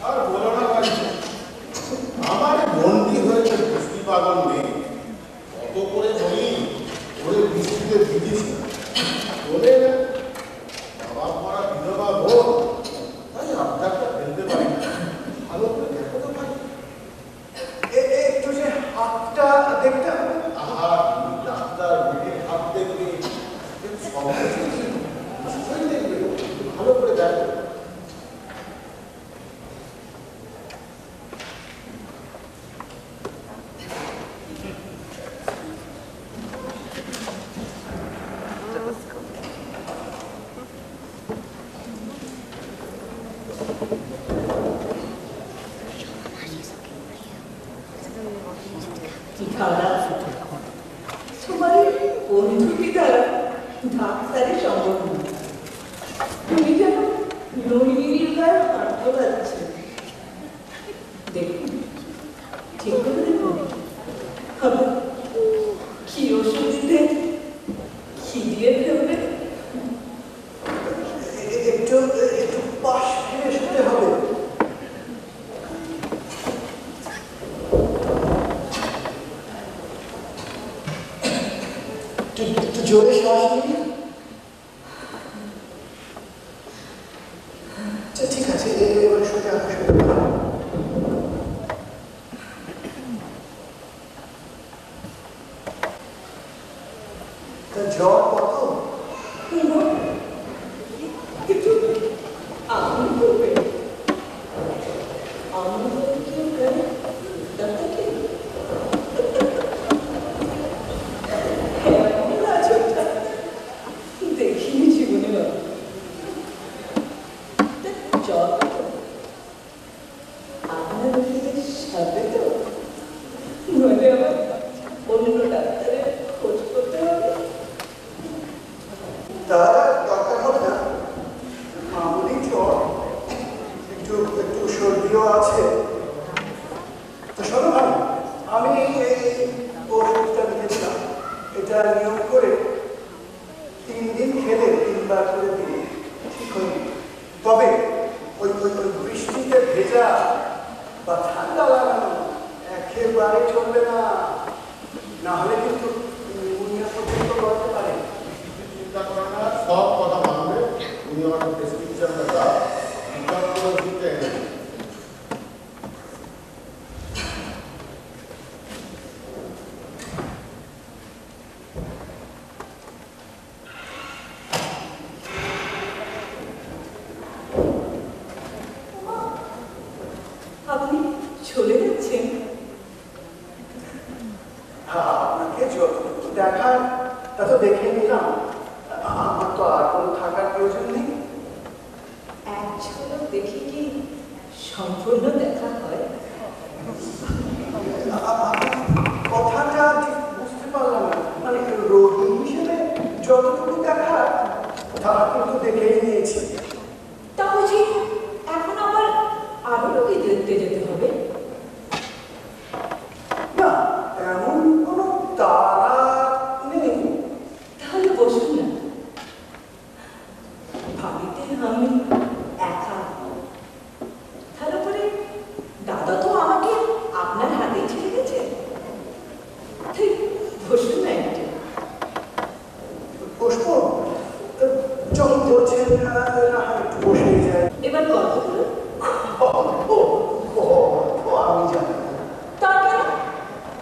আর বলো না ভাই, আমার বন্দি হয়েছে বৃষ্টি পাগল নেই। কত করে বলি ওরে বৃষ্টিতে ভিজিস না, বলে বাবা মারা বিধবা বোন, তাই আবদারটা ফেলতে পারি না। ভালো করে দেখো তো ভাই, একটু যে হাতটা দেখতে হবে। আহা, তুমি ডাক্তার মেয়ে হাত দেখবে, সব নিশ্চয়ই দেখবে, ভালো করে দেখো। তোমার বন্ধুটি দ্বারা ডাক্তারের সম্পর্ক তুমি যেন নলিনীর গায়ে হাত ধরাচ্ছে। দেখুন ঠিক করে দেখুন কি ওষুধ দিতে কি দিয়ে ফেলবে। একটু একটু পাশ ফিরে শুতে হবে। একটু জোরে শ্বাস নিন। আচ্ছা ঠিক আছে, এবার শুতে হবে। তা জ্বর কত? কিছু আমি করবে আমি কেউ করে ডাক্তারকে দেখিনি জীবনে বাবা জ্বর আপনার ওষুধের সাথে তো নইলে আবার অন্য ডাক্তারের খোঁজ করতে হবে। তার দরকার হবে না, মামুলি জ্বর, একটু একটু সর্দিও আছে। তো শোনো ভাই, আমি এই ওষুধটা লিখেছিলাম, এটা নিয়ম করে 3 দিন খেলে 3 বার করে দিন, ঠিক হয়ে। তবে ওই ওই ওই বৃষ্টিতে ভেজা বা ঠান্ডা লাগানো একেবারে চলবে না, না হলে কিন্তু নিউমোনিয়া পর্যন্ত করতে পারে। চিন্তা করে না, সব কথা মানবে। উনি আমার প্রেসক্রিপশনটা দাও, হিসাব করে দিতে এনে দিন। আপনি চলে যাচ্ছেন? আপনাকে যতটুকু দেখার তা তো দেখে নিলাম, আমার তো আর কোনো থাকার প্রয়োজন নেই। এক ঝলক দেখে কি সম্পূর্ণ দেখা হয়? কথাটা ঠিক বুঝতে পারলাম না, মানে রোগী হিসেবে যতটুকু দেখার তা কিন্তু দেখেই নিয়েছি। তা বুঝি এখন আবার আরো রোগী দেখতে যেতে হবে? না, এমন কোনো তাড়া নেই। তাহলে বসুন না, ভাবিতে আমি একা। তার উপরে দাদা তো আমাকে আপনার হাতেই ছেড়ে গেছে। ঠিক বসুন না একটু। বসবো? যখন বলছেন না একটু বসে যায়। এবার গল্প করুন। আমি জানি না। তা কেন?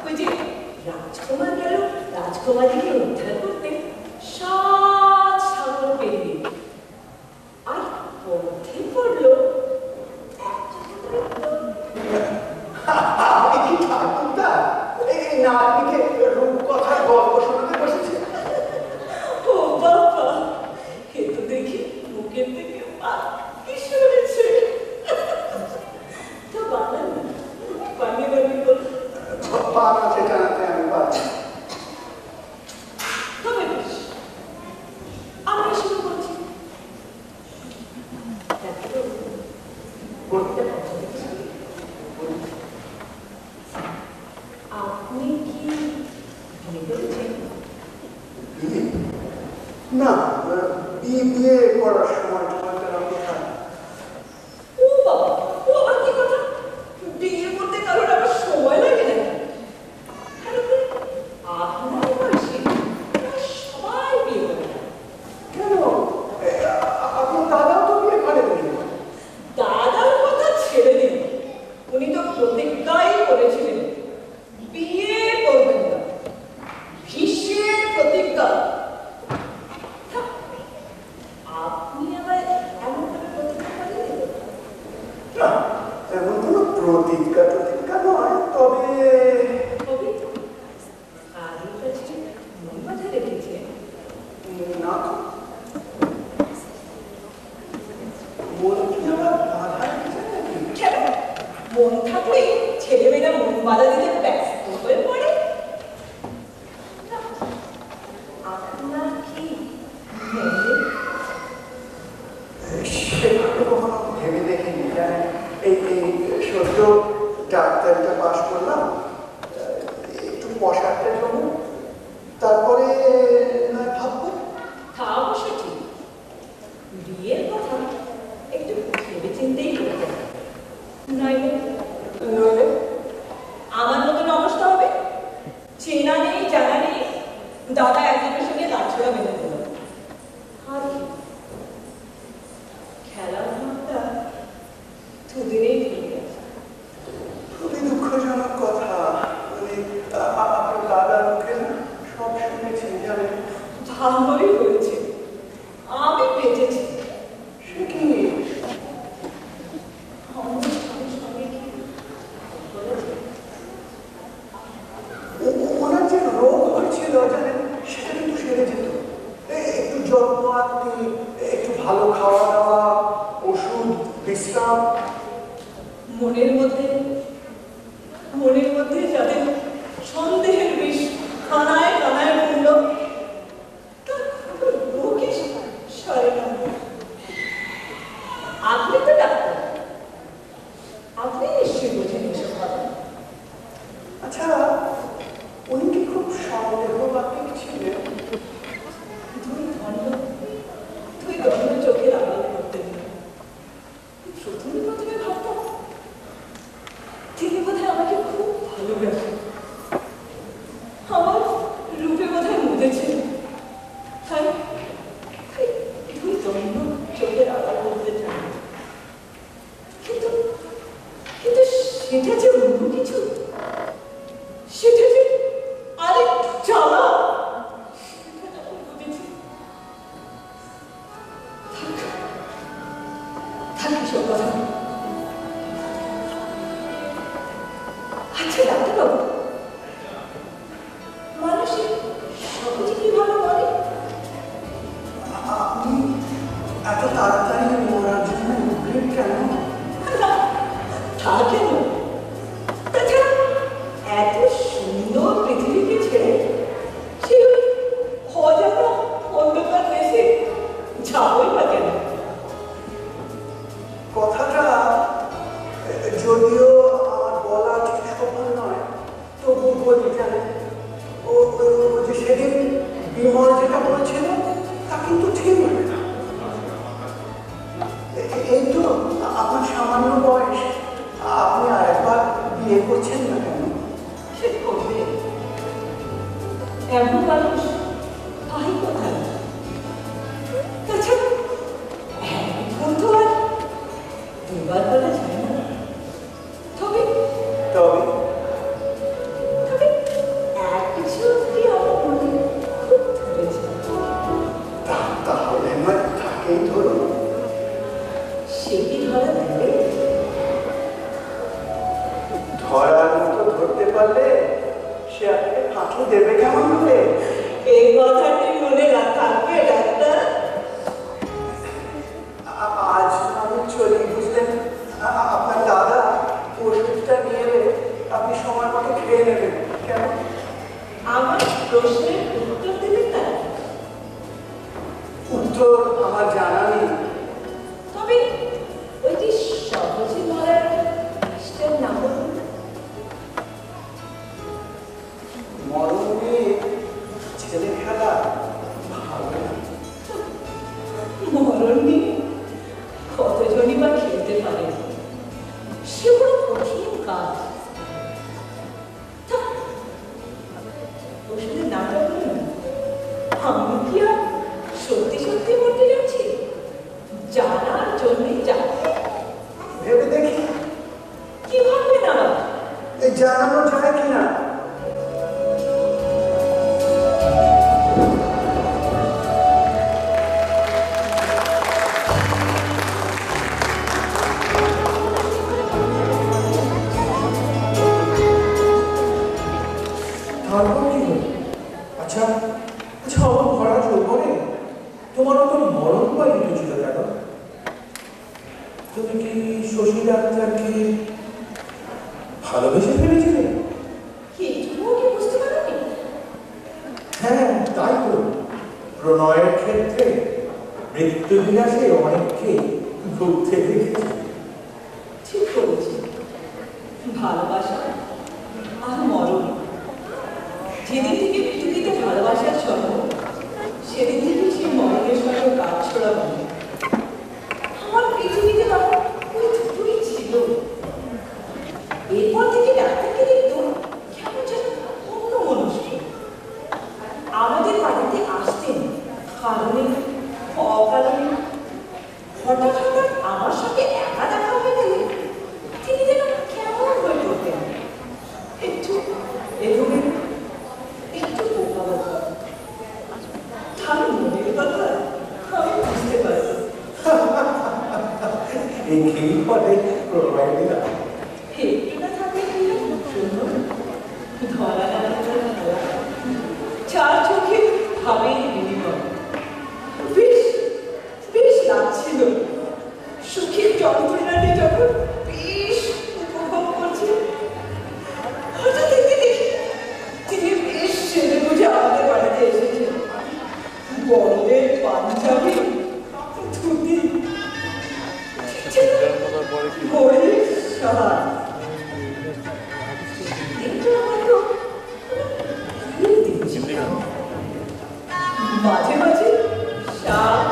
ওই যে রাজকুমার গেল রাজকুমারীকে উদ্ধার করতে 7 সাগর পেরিয়ে, আর পথে পড়লো আপনি কি ঠাকুরদা এই নাতনিকে রূপকথার গল্প শোনাতে বসেছে? ও বাবা, এ তো দেখি মুখের থেকে কি শুনেছে। তো বানান না, বানিয়ে বানিয়ে বল। বাবা যেটা আমি পাচ্ছি। তবে বেশ, আমি শুরু করছি। আপনি কি বিয়ে করেছেন? না, বিয়ে করার সময় তোমার কোথায়? ও প্রতিজ্ঞা প্রতিজ্ঞা নয়, তবে তবে কারোর কাছে মন বাঁধা রেখেছে? না, মন কি আবার বাধা রেখেছে নাকি? কেন? মন থাকলে ছেলেমেয়েরা মন বাঁধা দিতে ব্যস্ত হয়ে পড়ে। আপনার কি মনে? সেভাবে কখনো ভেবে দেখিনি, জানেন। এই সদ্য ডাক্তারিটা পাশ করলাম, একটু পশারটা জন্য, তারপরে নয় ভাববো। তা অবশ্য ঠিক। বিয়ের কথা একটু ভেবে চিন্তেই করতে হবে। নইলে নইলে আমার মতন অবস্থা হবে। চেনা নেই, জানা নেই, দাদা একজনের সঙ্গে লাচ্ছরা বেঁধে দিল। আর কি? খেলার মাঠটা দুদিনেই ভেঙে গেছে। খুবই দুঃখজনক কথা। মানে আপনার দাদার মুখে না সব শুনেছি, জানেন। ভালোই হয়েছে, আমি বেঁচেছি। সে কি? আমার স্বামীর সঙ্গে কি বলেছে? ওনার যে রোগ হয়েছিল, জানেন, সেটা কিন্তু সেরে যেত। একটু যত্ন আনতে, একটু ভালো খাওয়া দাওয়া, ওষুধ, বিশ্রাম। মনের মধ্যে যাদের সন্দেহের বিষ কানায় কানায় পড়ল, তার রোগই সারে না। আপনি তো ডাক্তার, আপনি নিশ্চয়ই বোঝেন এসব কথা। আচ্ছা, উনি কি খুব সন্দেহবাতিক ছিলেন? দুই দণ্ড চোখের আড়াল করতেন না। প্রথমে ভাবতাম তিনি বোধহয় আমাকে খুব ভালোবাসেন, আমার রূপে বোধহয় মুদেছেন, তাই দুই দণ্ড চোখের আড়াল করতে চান। কিন্তু সেটা যে অন্য কিছু, সেটা যে আরেক জ্বালা, সেটা যখন বুঝেছি। থাক সব কথা। আচ্ছা ডাক্তারবাবু, মানুষের সবজি কি ভালো করে? আপনি এত তাড়াতাড়ি মরার জন্য উঠলেন কেন? না, তা কেন? তাছাড়া এত সুন্দর পৃথিবীকে ছেড়ে সে অজানা অন্ধকার দেশে যাবই বা কেন? কথাটা যদিও আমার বলা ঠিক সফল নয়, তবু বলি, জানেন। ও যে সেদিন বিমল যেটা বলেছিল তা কিন্তু ঠিক হবে না। এই তো আপনার সামান্য বয়স, আপনি আরেকবার বিয়ে করছেন না কেন? সে করবে। এমন মানুষ পাই কোথায়? তাছাড়া এখন তো আর দুবার বলা যায় না। তবে তবে এক কিছু কি আমার মনে খুব ধরেছে। তাহলে নয়, থাকেই ধরুন। সে কি ধরা দেবে? ধরার মতো ধরতে পারলে সে আপনাকে ফাঁকি দেবে কেমন করে? এই কথাটি মনে থাকবে ডাক্তার। আজ আমি চলি, বুঝলেন। আপনার দাদা ওষুধটা নিয়ে এলে আপনি সময় মতো খেয়ে নেবেন। কেমন? আমার প্রশ্নের উত্তর দিলেন না। উত্তর আমার জানা নেই। তবে ওই যে সহজে মরার বিষটার নাম বলুন। মরণ নিয়ে ছেলে খেলা ভালো না। মরণ নিয়ে কতজনই বা খেলতে পারে, সে বড় কঠিন কাজ। থাক, ওষুধের নামটা বলুন। আমি কি আর সত্যি সত্যি মরতে যাচ্ছি? জানার জন্যই যাচ্ছি। ভেবে দেখি কি ভাববেন আবার? জানানো যায় কিনা। শশী ডাক্তারকে ভালোবেসে ফেলেছিলেন? এইটুকুও কি বুঝতে পারোনি? হ্যাঁ, তাই তো। প্রণয়ের ক্ষেত্রে মৃত্যু বিলাসে অনেককে ভুগতে দেখেছি। ঠিক করেছি। ভালোবাসা আর মরণ, যেদিন থেকে পৃথিবীতে ভালোবাসার জন্ম, সেদিন থেকে সেই মরণের সঙ্গে কাজ ছড়া বলে। আমার পৃথিবীতে তখন ওই দুটোই ছিল। এরপর থেকে ডাক্তারকে দেখতো কেমন যেন অন্য মনস্ক। আমাদের বাড়িতে আসতেন কারণে অকারণে। হঠাৎ হঠাৎ আমার সঙ্গে একা দেখা হয়ে গেলে তিনি যেন কেমন হয়ে পড়তেন, একটু এলোমেলো, একটু বোকা বোকা। তার মনের কথা আমি বুঝতে পারছি। এই পরে প্রণয়েরা একটুটা থাকে সুন্দর ধরা ধরা খেলা, চার চোখে ভাবের বিনিময়। বেশ বেশ লাগছিল। সুখের যন্ত্রণাটি যখন বেশ উপভোগ করছে, হঠাৎ একদিন দেখি তিনি বেশ সেজে বুঝে আমাদের বাড়িতে এসেছেন। বড়দের পাঞ্জাবি, ধুতি, ঘড়ির সাহার। একটু হয়তো মাঝে মাঝে সাপ